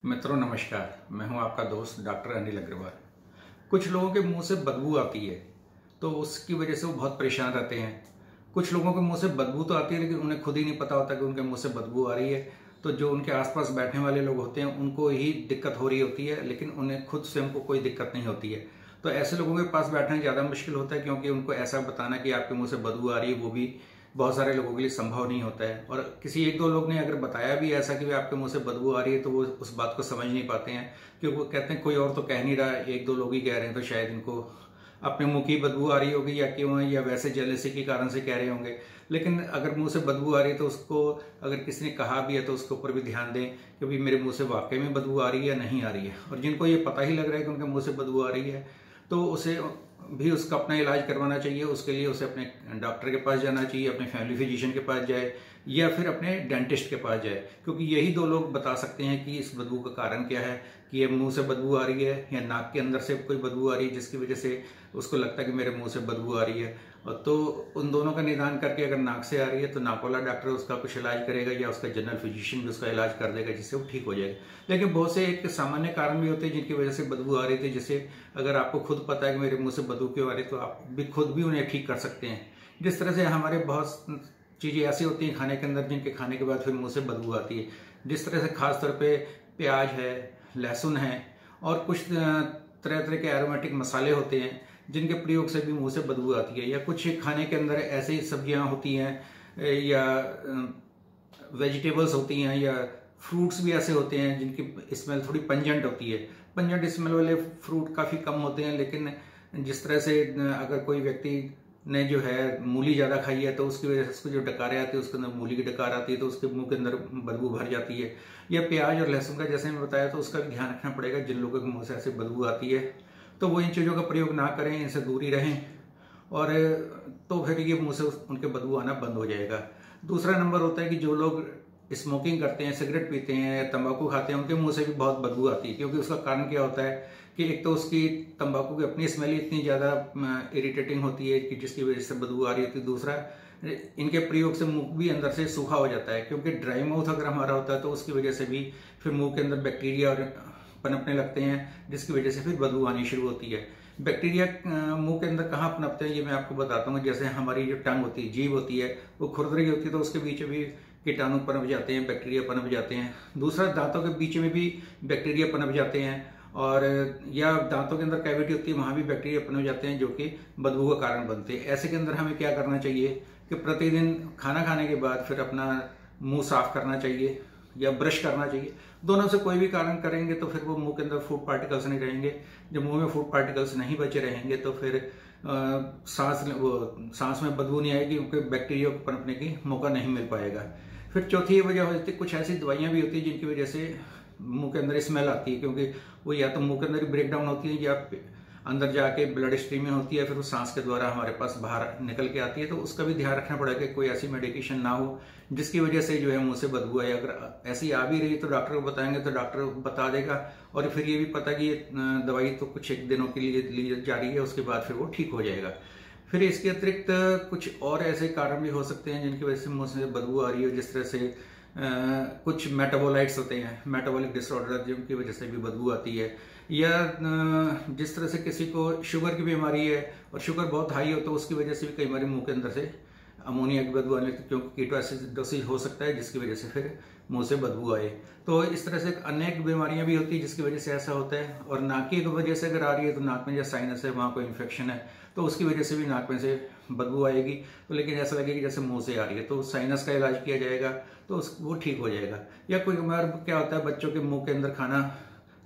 मित्रों नमस्कार, मैं हूं आपका दोस्त डॉक्टर अनिल अग्रवाल। कुछ लोगों के मुंह से बदबू आती है तो उसकी वजह से वो बहुत परेशान रहते हैं। कुछ लोगों के मुंह से बदबू तो आती है लेकिन उन्हें खुद ही नहीं पता होता कि उनके मुंह से बदबू आ रही है। तो जो उनके आसपास बैठने वाले लोग होते हैं उनको ही दिक्कत हो रही होती है, लेकिन उन्हें खुद स्वयं को कोई दिक्कत नहीं होती है। तो ऐसे लोगों के पास बैठना ज़्यादा मुश्किल होता है, क्योंकि उनको ऐसा बताना कि आपके मुंह से बदबू आ रही है वो भी बहुत सारे लोगों के लिए संभव नहीं होता है। और किसी एक दो लोग ने अगर बताया भी ऐसा कि आपके मुंह से बदबू आ रही है तो वो उस बात को समझ नहीं पाते हैं, क्योंकि वो कहते हैं कोई और तो कह नहीं रहा, एक दो लोग ही कह रहे हैं तो शायद इनको अपने मुंह की बदबू आ रही होगी, या क्यों, या वैसे जेलसी के कारण से कह रहे होंगे। लेकिन अगर मुंह से बदबू आ रही है तो उसको, अगर किसी ने कहा भी है तो उसके ऊपर भी ध्यान दें कि भाई मेरे मुंह से वाकई में बदबू आ रही है या नहीं आ रही है। और जिनको ये पता ही लग रहा है कि उनके मुंह से बदबू आ रही है तो उसे भी उसका अपना इलाज करवाना चाहिए। उसके लिए उसे अपने डॉक्टर के पास जाना चाहिए, अपने फैमिली फिजिशियन के पास जाए या फिर अपने डेंटिस्ट के पास जाए, क्योंकि यही दो लोग बता सकते हैं कि इस बदबू का कारण क्या है, कि ये मुंह से बदबू आ रही है या नाक के अंदर से कोई बदबू आ रही है जिसकी वजह से उसको लगता है कि मेरे मुंह से बदबू आ रही है। और तो उन दोनों का निदान करके अगर नाक से आ रही है तो नाक वाला डॉक्टर उसका कुछ इलाज करेगा या उसका जनरल फिजिशियन भी उसका इलाज कर देगा जिससे वो ठीक हो जाएगा। लेकिन बहुत से एक सामान्य कारण भी होते हैं जिनकी वजह से बदबू आ रही थी, जिसे अगर आपको खुद पता है कि मेरे मुंह से बदबू क्यों आ रही है तो आप भी खुद भी उन्हें ठीक कर सकते हैं। जिस तरह से हमारे बहुत चीज़ें ऐसी होती हैं खाने के अंदर जिनके खाने के बाद फिर मुंह से बदबू आती है, जिस तरह से खास तौर पे प्याज है, लहसुन है और कुछ तरह तरह के एरोमेटिक मसाले होते हैं जिनके प्रयोग से भी मुंह से बदबू आती है। या कुछ खाने के अंदर ऐसी सब्जियां होती हैं या वेजिटेबल्स होती हैं या फ्रूट्स भी ऐसे होते हैं जिनकी स्मेल थोड़ी पंजेंट होती है। पंजेंट स्मेल वाले फ्रूट काफ़ी कम होते हैं, लेकिन जिस तरह से अगर कोई व्यक्ति ने जो है मूली ज़्यादा खाई है तो उसकी वजह से उसको जो डकारें आती है उसके अंदर मूली की डकार आती है तो उसके मुंह के अंदर बदबू भर जाती है। या प्याज और लहसुन का जैसे मैं बताया तो उसका भी ध्यान रखना पड़ेगा। जिन लोगों के मुंह से ऐसे बदबू आती है तो वो इन चीज़ों का प्रयोग ना करें, इनसे दूरी रहें, और तो फिर ये मुंह से उनके बदबू आना बंद हो जाएगा। दूसरा नंबर होता है कि जो लोग स्मोकिंग करते हैं, सिगरेट पीते हैं या तंबाकू खाते हैं, उनके मुंह से भी बहुत बदबू आती है। क्योंकि उसका कारण क्या होता है कि एक तो उसकी तंबाकू की अपनी स्मेल इतनी ज़्यादा इरिटेटिंग होती है कि जिसकी वजह से बदबू आ रही होती है। दूसरा, इनके प्रयोग से मुंह भी अंदर से सूखा हो जाता है, क्योंकि ड्राई माउथ अगर हमारा होता है तो उसकी वजह से भी फिर मुंह के अंदर बैक्टीरिया और पनपने लगते हैं, जिसकी वजह से फिर बदबू आनी शुरू होती है। बैक्टीरिया मुंह के अंदर कहाँ पनपते हैं ये मैं आपको बताता हूँ। जैसे हमारी जो टंग होती है, जीभ होती है, वो खुरदरी होती है तो उसके बीच भी कीटाणु पनप जाते हैं, बैक्टीरिया पनप जाते हैं। दूसरा, दांतों के बीच में भी बैक्टीरिया पनप जाते हैं, और या दांतों के अंदर कैविटी होती है वहां भी बैक्टीरिया पनप जाते हैं जो कि बदबू का कारण बनते हैं। ऐसे के अंदर हमें क्या करना चाहिए कि प्रतिदिन खाना खाने के बाद फिर अपना मुंह साफ करना चाहिए या ब्रश करना चाहिए। दोनों से कोई भी कारण करेंगे तो फिर वो मुंह के अंदर फूड पार्टिकल्स नहीं रहेंगे। जब मुंह में फूड पार्टिकल्स नहीं बचे रहेंगे तो फिर सांस में बदबू नहीं आएगी, क्योंकि बैक्टीरिया को पनपने की मौका नहीं मिल पाएगा। फिर चौथी ये वजह हो जाती है, कुछ ऐसी दवाइयां भी होती है जिनकी वजह से मुंह के अंदर स्मेल आती है, क्योंकि वो या तो मुंह के अंदर ही ब्रेक डाउन होती है या अंदर जाके ब्लड स्ट्रीमिंग होती है, फिर वो सांस के द्वारा हमारे पास बाहर निकल के आती है। तो उसका भी ध्यान रखना पड़ेगा कि कोई ऐसी मेडिकेशन ना हो जिसकी वजह से जो है मुंह से बदबू आए। अगर ऐसी आ भी रही तो डॉक्टर को बताएंगे तो डॉक्टर बता देगा, और फिर ये भी पता कि ये दवाई तो कुछ एक दिनों के लिए ली जा रही है, उसके बाद फिर वो ठीक हो जाएगा। फिर इसके अतिरिक्त कुछ और ऐसे कारण भी हो सकते हैं जिनकी वजह से मुंह से बदबू आ रही है। जिस तरह से कुछ मेटाबोलाइट्स होते हैं, मेटाबॉलिक डिसऑर्डर, जिनकी वजह से भी बदबू आती है। या जिस तरह से किसी को शुगर की बीमारी है और शुगर बहुत हाई हो तो उसकी वजह से भी कई बार मुंह के अंदर से अमोनिया की बदबू आने लगती है, क्योंकि कीटोएसिडोसिस हो सकता है जिसकी वजह से फिर मुंह से बदबू आए। तो इस तरह से अनेक बीमारियां भी होती है जिसकी वजह से ऐसा होता है। और नाक की वजह से अगर आ रही है तो नाक में जैसे साइनस है, वहाँ कोई इन्फेक्शन है तो उसकी वजह से भी नाक में से बदबू आएगी। तो लेकिन ऐसा लगेगा जैसे मुंह से आ रही है तो साइनस का इलाज किया जाएगा तो वो ठीक हो जाएगा। या कोई बार क्या होता है, बच्चों के मुंह के अंदर खाना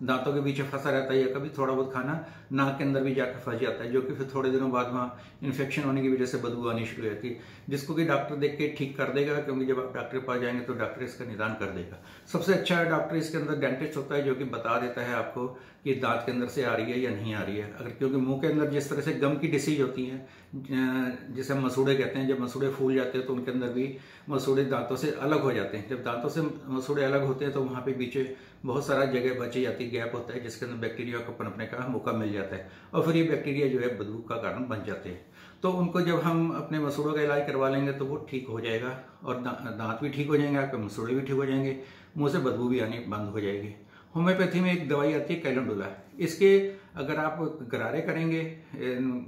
दांतों के बीच फंसा रहता है, या कभी थोड़ा बहुत खाना नाक के अंदर भी जाकर फंस जाता है, जो कि फिर थोड़े दिनों बाद वहाँ इन्फेक्शन होने की वजह से बदबू आनी शुरू हो जाती है, जिसको कि डॉक्टर देख के ठीक कर देगा। क्योंकि जब आप डॉक्टर के पास जाएंगे तो डॉक्टर इसका निदान कर देगा। सबसे अच्छा डॉक्टर इसके अंदर डेंटिस्ट होता है, जो कि बता देता है आपको कि दांत के अंदर से आ रही है या नहीं आ रही है। अगर क्योंकि मुंह के अंदर जिस तरह से गम की डिसीज होती है, जिसे हम मसूड़े कहते हैं, जब मसूड़े फूल जाते हैं तो उनके अंदर भी मसूड़े दांतों से अलग हो जाते हैं। जब दांतों से मसूड़े अलग होते हैं तो वहाँ पे बीच बहुत सारा जगह बची जाती, गैप होता है, जिसके अंदर बैक्टीरिया को पनपने का मौका मिल जाता है, और फिर ये बैक्टीरिया जो है बदबू का कारण बन जाते हैं। तो उनको जब हम अपने मसूड़ों का इलाज करवा लेंगे तो वो ठीक हो जाएगा, और दांत भी ठीक हो जाएंगे, आपके मसूड़े भी ठीक हो जाएंगे, मुंह से बदबू भी आनी बंद हो जाएगी। होम्योपैथी में एक दवाई आती है कैलेंडुला। इसके अगर आप गरारे करेंगे,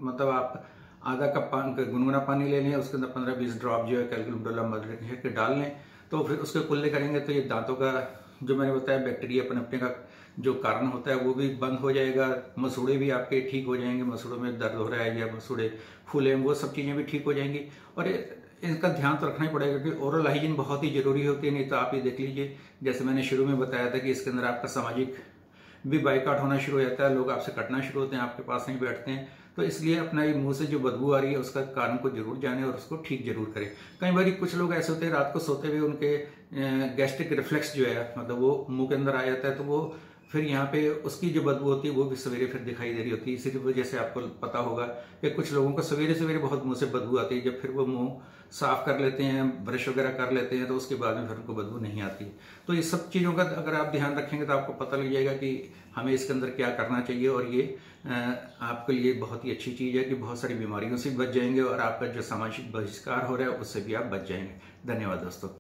मतलब आप आधा कप गुनगुना पानी ले लें, उसके अंदर 15-20 ड्रॉप जो है कैलेंडुला मदर के डाल लें, तो फिर उसके कुल्ले करेंगे तो ये दांतों का जो मैंने बताया बैक्टीरिया पनपने का जो कारण होता है वो भी बंद हो जाएगा। मसूड़े भी आपके ठीक हो जाएंगे, मसूड़ों में दर्द हो रहा है या मसूड़े फूले हैं, वो सब चीज़ें भी ठीक हो जाएंगी। और इनका ध्यान तो रखना ही पड़ेगा क्योंकि ओरल हाइजीन बहुत ही जरूरी होती है। नहीं तो आप ये देख लीजिए, जैसे मैंने शुरू में बताया था कि इसके अंदर आपका सामाजिक भी बाइकआउट होना शुरू हो जाता है, लोग आपसे कटना शुरू होते हैं, आपके पास नहीं बैठते हैं। तो इसलिए अपना ये मुंह से जो बदबू आ रही है उसका कारण को जरूर जाने और उसको ठीक जरूर करें। कई बार कुछ लोग ऐसे होते हैं रात को सोते हुए उनके गैस्ट्रिक रिफ्लेक्स जो है, मतलब वो मुंह के अंदर आ जाता है, तो वो फिर यहाँ पे उसकी जो बदबू होती है वो भी सवेरे फिर दिखाई दे रही होती है। इसी वजह से आपको पता होगा कि कुछ लोगों को सवेरे सवेरे बहुत मुंह से बदबू आती है। जब फिर वो मुंह साफ कर लेते हैं, ब्रश वगैरह कर लेते हैं, तो उसके बाद में फिर उनको बदबू नहीं आती। तो ये सब चीज़ों का अगर आप ध्यान रखेंगे तो आपको पता लग जाएगा कि हमें इसके अंदर क्या करना चाहिए। और ये आपके लिए बहुत ही अच्छी चीज़ है कि बहुत सारी बीमारियों से बच जाएंगे और आपका जो सामाजिक बहिष्कार हो रहा है उससे भी आप बच जाएंगे। धन्यवाद दोस्तों।